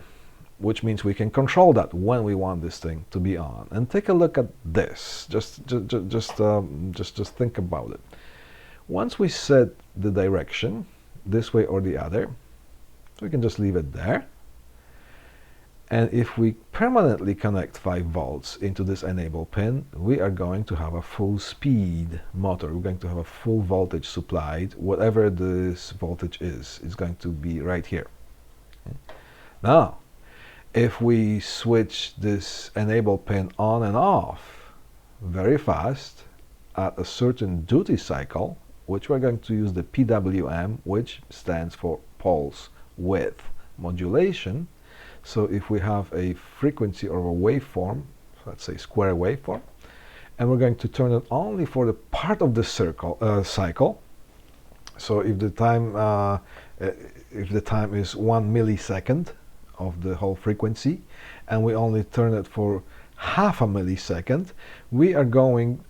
which means we can control that when we want this thing to be on. And take a look at this. Just think about it. Once we set the direction this way or the other, we can just leave it there. And if we permanently connect 5 volts into this enable pin, we are going to have a full speed motor. We're going to have a full voltage supplied. Whatever this voltage is, it's going to be right here. Okay. Now, if we switch this enable pin on and off very fast at a certain duty cycle, which we're going to use the PWM, which stands for pulse width modulation. So if we have a frequency or a waveform, let's say square waveform, and we're going to turn it only for the part of the cycle. So if the time is 1 millisecond of the whole frequency, and we only turn it for half a millisecond, we are going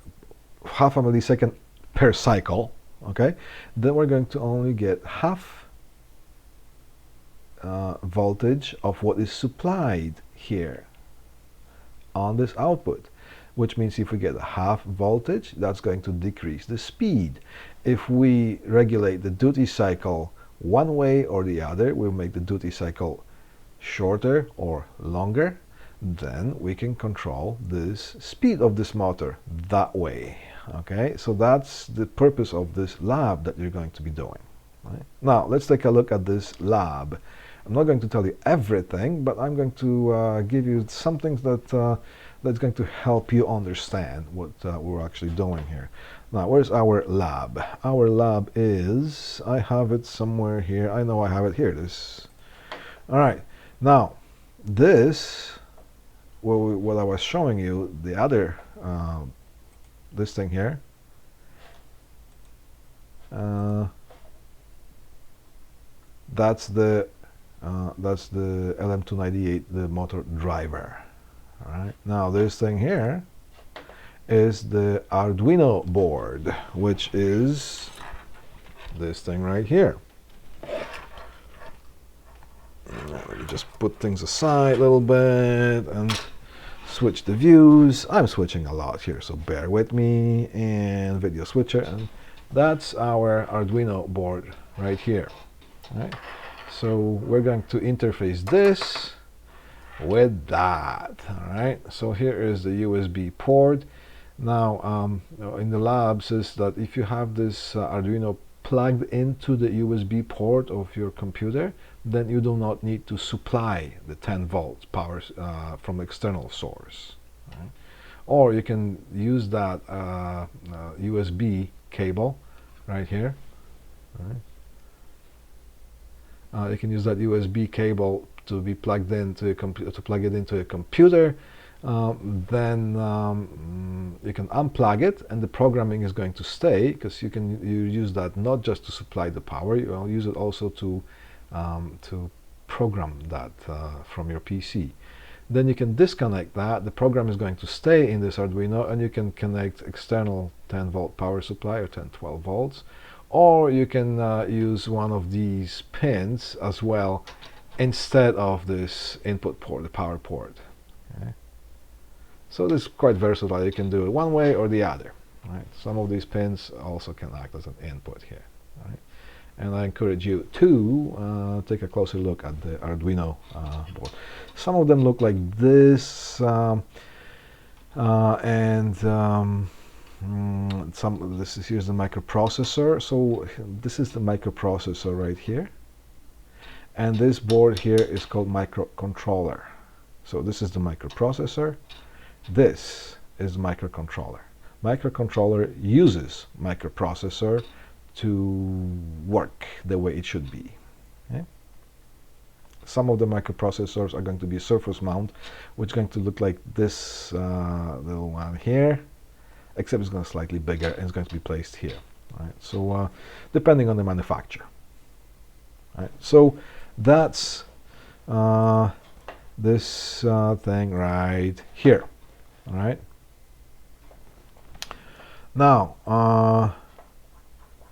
half a millisecond per cycle, okay? Then we're going to only get half voltage of what is supplied here on this output, which means if we get a half voltage, that's going to decrease the speed. If we regulate the duty cycle one way or the other, we'll make the duty cycle shorter or longer, then we can control this speed of this motor that way. Okay, so that's the purpose of this lab that you're going to be doing. Right? Now let's take a look at this lab. I'm not going to tell you everything, but I'm going to give you some things that that's going to help you understand what we're actually doing here. Now, where's our lab? Our lab is, I have it somewhere here. I know I have it here. This. All right. Now, this, what I was showing you, the other, this thing here. That's the LM298, the motor driver. All right. Now this thing here is the Arduino board, which is this thing right here. Let me just put things aside a little bit and switch the views. I'm switching a lot here, so bear with me. And video switcher, and that's our Arduino board right here. All right. So we're going to interface this with that. All right, so here is the USB port. Now in the lab says that if you have this Arduino plugged into the USB port of your computer, then you do not need to supply the 10 volts power from external source. Right? Or you can use that USB cable right here. Right? You can use that USB cable to be plugged into to plug it into a computer. Then you can unplug it, and the programming is going to stay, because you use that not just to supply the power, you'll use it also to program that from your PC. Then you can disconnect that. The program is going to stay in this Arduino, and you can connect external 10-volt power supply or 10-12 volts. Or you can use one of these pins as well instead of this input port, the power port. Okay. So this is quite versatile. You can do it one way or the other. Right? Some of these pins also can act as an input here. Right? And I encourage you to take a closer look at the Arduino board. Some of them look like this, here's the microprocessor. So this is the microprocessor right here, and this board here is called microcontroller. So this is the microprocessor, this is the microcontroller. Microcontroller uses microprocessor to work the way it should be. Okay? Some of the microprocessors are going to be surface mount, which is going to look like this little one here, except it's going to be slightly bigger, and it's going to be placed here. Right? So depending on the manufacturer. Right? So that's this thing right here. All right. Now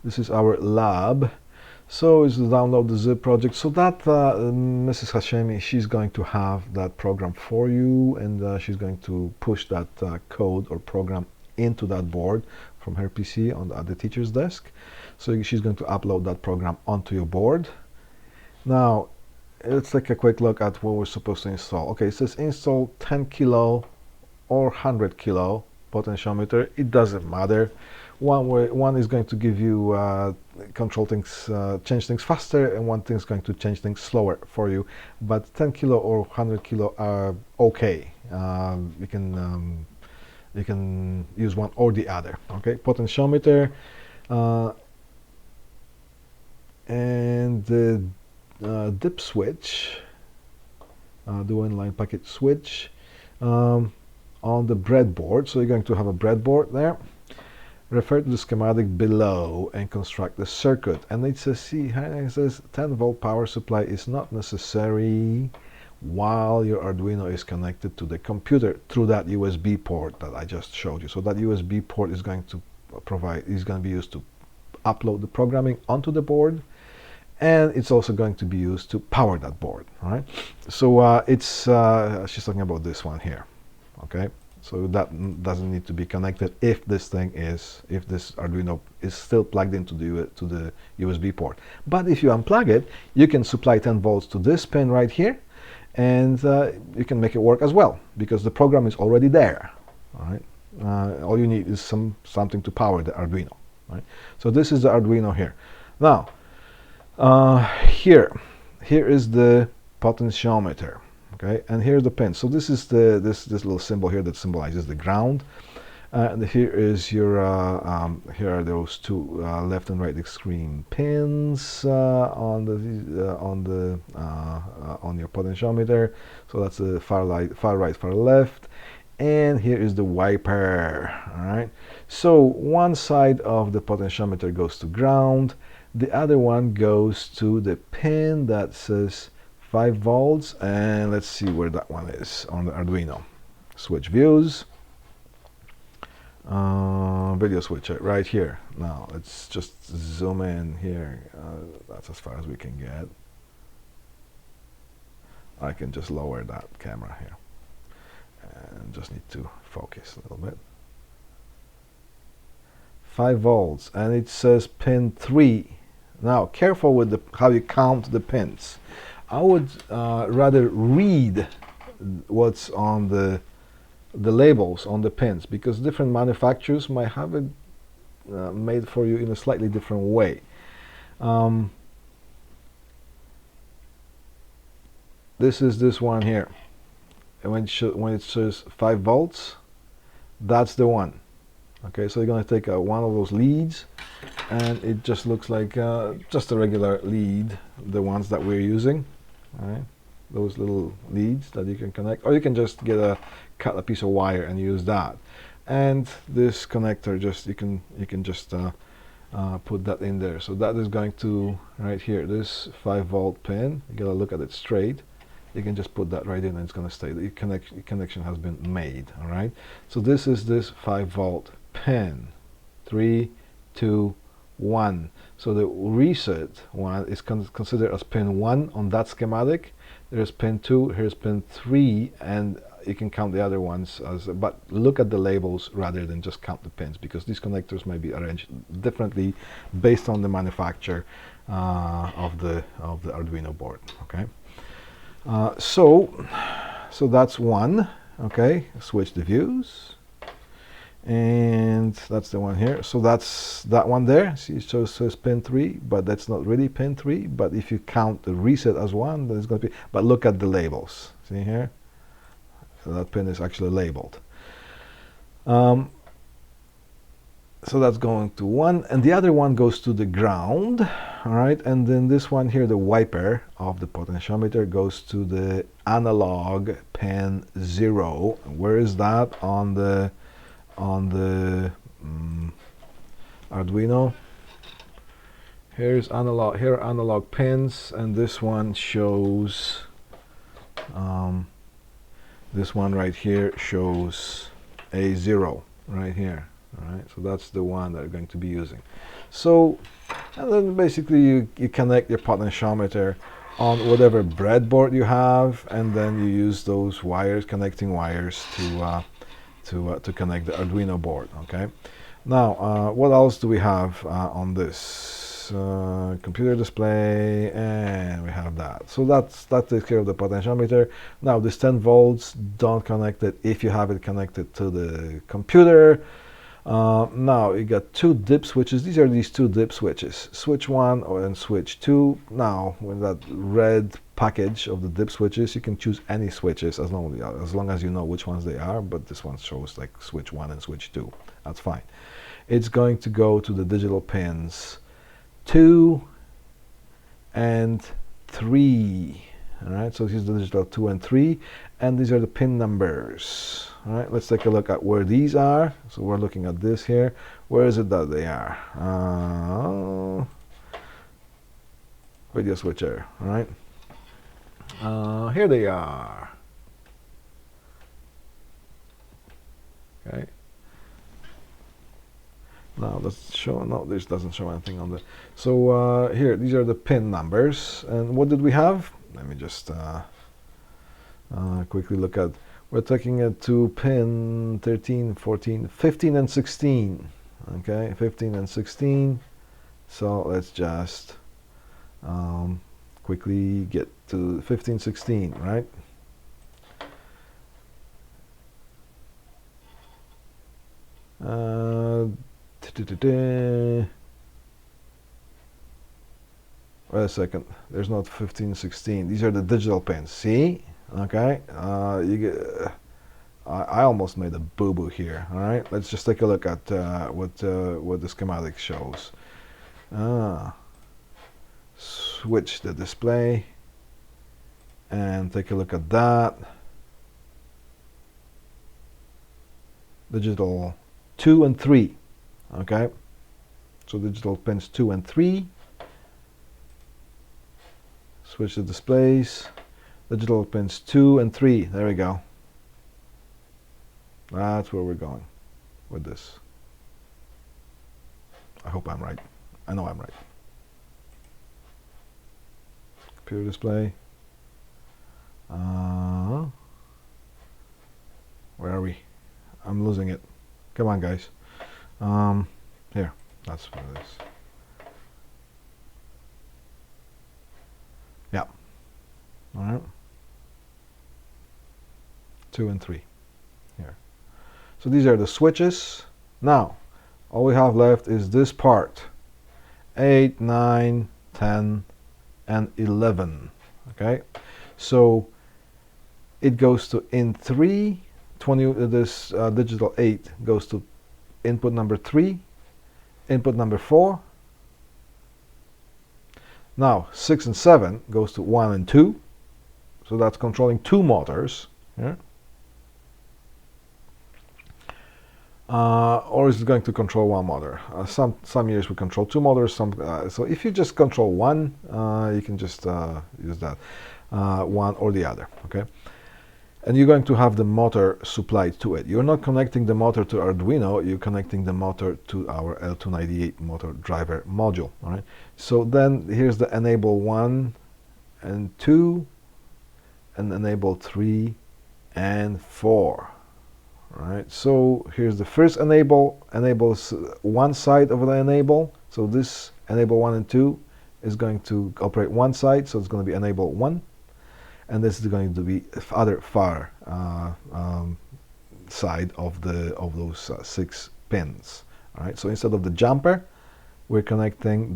this is our lab. So it's to download the zip project. So that Mrs. Hashemi, she's going to have that program for you, and she's going to push that code or program into that board from her PC at the teacher's desk. So she's going to upload that program onto your board. Now let's take a quick look at what we're supposed to install. Okay, it says install 10 kilo or 100 kilo potentiometer. It doesn't matter. One is going to give you control things, change things faster, and one thing is going to change things slower for you. But 10 kilo or 100 kilo are okay. You can use one or the other. Okay, potentiometer. and the dip switch, the one-line packet switch on the breadboard. So you're going to have a breadboard there. Refer to the schematic below and construct the circuit. And it says, see, it says 10-volt power supply is not necessary while your Arduino is connected to the computer through that USB port that I just showed you. So that USB port is going to be used to upload the programming onto the board, and it's also going to be used to power that board. All right. So she's talking about this one here. Okay. So that doesn't need to be connected if this Arduino is still plugged into the USB port. But if you unplug it, you can supply 10 volts to this pin right here, and you can make it work as well because the program is already there. All right. All you need is something to power the Arduino. Right. So this is the Arduino here. Now, here is the potentiometer. Okay, and here's the pin. So this is this little symbol here that symbolizes the ground. And here is your here are those two left and right extreme pins on your potentiometer. So that's the far right, far left. And here is the wiper. All right. So one side of the potentiometer goes to ground. The other one goes to the pin that says 5 volts, and let's see where that one is on the Arduino. Switch views, video switcher right here. Now let's just zoom in here. That's as far as we can get. I can just lower that camera here and just need to focus a little bit. 5 volts, and it says pin 3. Now careful with how you count the pins. I would rather read what's on the labels on the pins, because different manufacturers might have it made for you in a slightly different way. This is this one here, and when it says 5 volts, that's the one. Okay, so you're going to take one of those leads, and it just looks like just a regular lead, the ones that we're using. All right, those little leads that you can connect, or you can just cut a piece of wire and use that. And this connector, you can just put that in there. So that is going to right here, this 5-volt pin. You gotta look at it straight. You can just put that right in, and it's going to stay. The connection has been made. All right. So this is this 5-volt pin. 3, 2, 1. So the reset one is considered as pin 1 on that schematic. There's pin 2, here's pin 3, and you can count the other ones as. But look at the labels rather than just count the pins, because these connectors may be arranged differently based on the manufacturer of the Arduino board. Okay. So that's one. Okay. Switch the views. And that's the one here. So that's that one there. See, it says pin 3, but that's not really pin 3. But if you count the reset as one, then it's going to be. But look at the labels. See here? So that pin is actually labeled. So that's going to 1, and the other one goes to the ground. All right, and then this one here, the wiper of the potentiometer, goes to the analog pin 0. Where is that on the Arduino? Here are analog pins, and this one shows this one right here shows A0 right here. All right, so that's the one that you're going to be using. So, and then basically you connect your potentiometer on whatever breadboard you have, and then you use those connecting wires to connect the Arduino board. Okay. Now, what else do we have on this? Computer display, and we have that. So that takes care of the potentiometer. Now, this 10 volts, don't connect it if you have it connected to the computer. Now you got 2 dip switches. These are these 2 dip switches, switch 1 and switch 2. Now, with that red package of the dip switches, you can choose any switches as long as you know which ones they are. But this one shows like switch 1 and switch 2. That's fine. It's going to go to the digital pins 2 and 3. All right, so here's the digital 2 and 3, and these are the pin numbers. All right, let's take a look at where these are. So we're looking at this here. Where is it that they are? Video switcher. All right, here they are. Okay. Now let's show. No, this doesn't show anything on the. So here, these are the pin numbers, and what did we have? Let me just quickly look at. We're taking it to pin 13, 14, 15, and 16. Okay, 15 and 16. So let's just quickly get to 15, 16, right? Wait a second. There's not 15, 16. These are the digital pins. See? Okay. You get. I almost made a boo-boo here. All right. Let's just take a look at what the schematic shows. Switch the display and take a look at that. Digital 2 and 3. Okay. So digital pins 2 and 3. Switch the displays. Digital pins 2 and 3. There we go. That's where we're going with this. I hope I'm right. I know I'm right. Computer display. Where are we? I'm losing it. Come on, guys. Here. That's what it is. Yeah. All right. 2 and 3 here. So these are the switches. Now, all we have left is this part. 8, 9, 10, and 11. Okay. So it goes to in 3. 20. This digital 8 goes to input number 3. Input number 4. Now 6 and 7 goes to 1 and 2, so that's controlling 2 motors. Yeah. Or is it going to control 1 motor? Some years we control 2 motors. So if you just control 1, you can just use that one or the other. Okay. And you're going to have the motor supplied to it. You're not connecting the motor to Arduino, you're connecting the motor to our L298 motor driver module. All right. So then here's the enable 1 and 2, and enable 3 and 4. All right. So here's the first enables one side of the enable. So this enable 1 and 2 is going to operate one side, so it's going to be enable 1. And this is going to be other far side of those 6 pins. All right. So instead of the jumper, we're connecting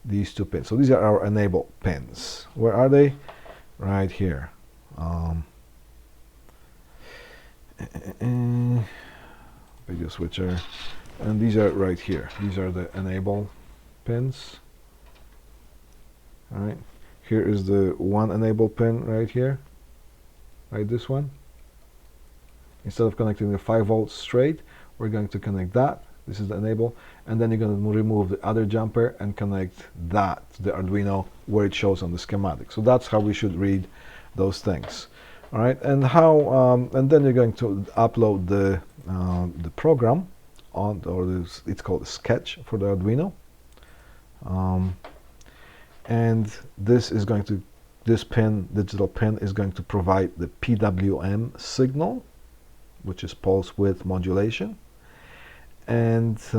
these 2 pins. So these are our enable pins. Where are they? Right here. Video switcher, and these are right here. These are the enable pins. All right. Here is the 1 enable pin right here, right, this one. Instead of connecting the 5 volts straight, we're going to connect that. This is the enable, and then you're going to remove the other jumper and connect that to the Arduino where it shows on the schematic. So that's how we should read those things. All right, and and then you're going to upload the program on, it's called a sketch for the Arduino. And this digital pin is going to provide the PWM signal, which is pulse width modulation. And it's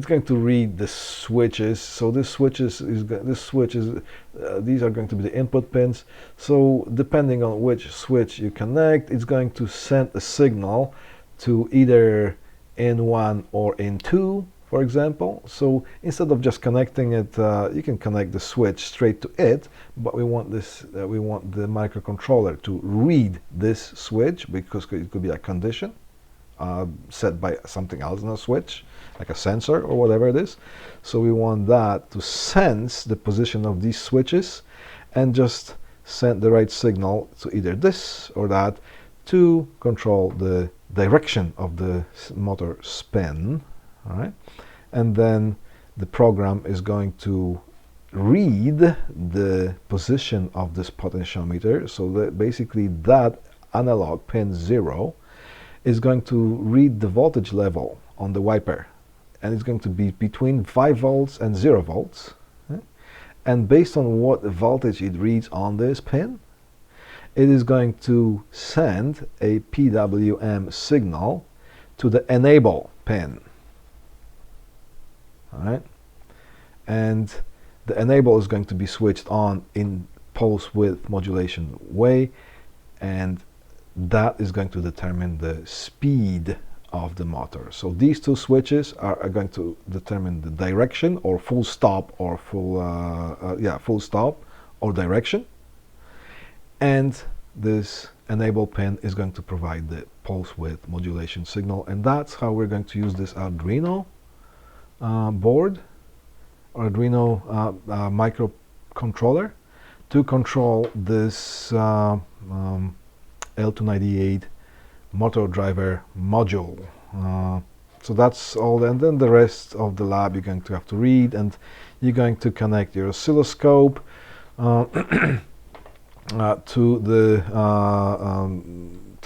going to read the switches. So these are going to be the input pins. So depending on which switch you connect, it's going to send a signal to either in 1 or in 2. For example, so instead of just connecting it, you can connect the switch straight to it, but we want the microcontroller to read this switch because it could be a condition. set by something else in a switch, like a sensor or whatever it is. So we want that to sense the position of these switches and just send the right signal to either this or that to control the direction of the motor spin. All right, and then the program is going to read the position of this potentiometer. So that basically that analog pin 0 is going to read the voltage level on the wiper, and it's going to be between 5 volts and 0 volts. And based on what voltage it reads on this pin, it is going to send a PWM signal to the enable pin. All right, and the enable is going to be switched on in pulse width modulation way, and that is going to determine the speed of the motor. So these two switches are going to determine the direction, or full stop, or full stop or direction, and this enable pin is going to provide the pulse width modulation signal. And that's how we're going to use this Arduino board, Arduino microcontroller, to control this L298 motor driver module. So that's all, and then the rest of the lab you're going to have to read, and you're going to connect your oscilloscope to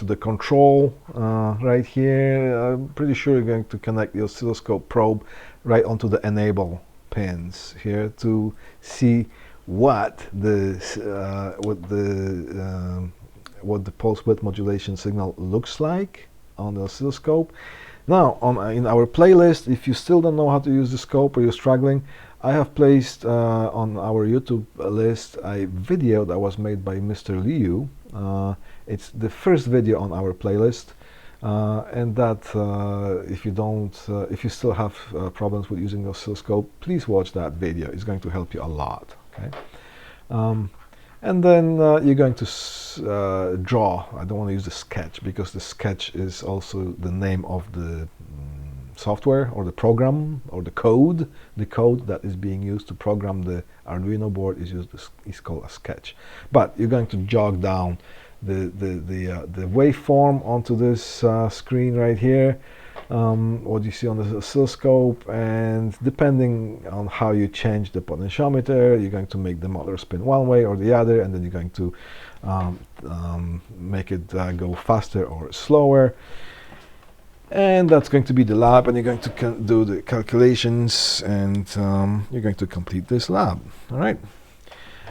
the control right here. I'm pretty sure you're going to connect the oscilloscope probe right onto the enable pins here to see what the pulse width modulation signal looks like on the oscilloscope. Now, in our playlist, if you still don't know how to use the scope or you're struggling, I have placed on our YouTube list a video that was made by Mr. Liu. It's the first video on our playlist, and that if you still have problems with using the oscilloscope, please watch that video. It's going to help you a lot. Okay. And then you're going to draw. I don't want to use the sketch, because the sketch is also the name of the software or the program or the code. The code that is being used to program the Arduino board is called a sketch. But you're going to jog down the waveform onto this screen right here. What you see on the oscilloscope, and depending on how you change the potentiometer, you're going to make the motor spin one way or the other, and then you're going to make it go faster or slower. And that's going to be the lab, and you're going to do the calculations, and you're going to complete this lab. All right.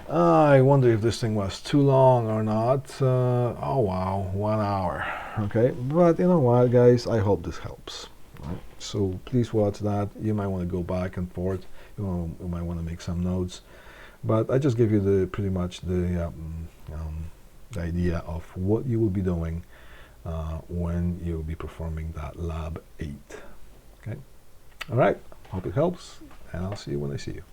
I wonder if this thing was too long or not. Oh wow, 1 hour. Okay, but you know what, guys, I hope this helps. Right? So please watch that. You might want to go back and forth. You might want to make some notes, but I just give you pretty much the idea of what you will be doing when you'll be performing that lab 8. Okay. All right. Hope it helps, and I'll see you when I see you.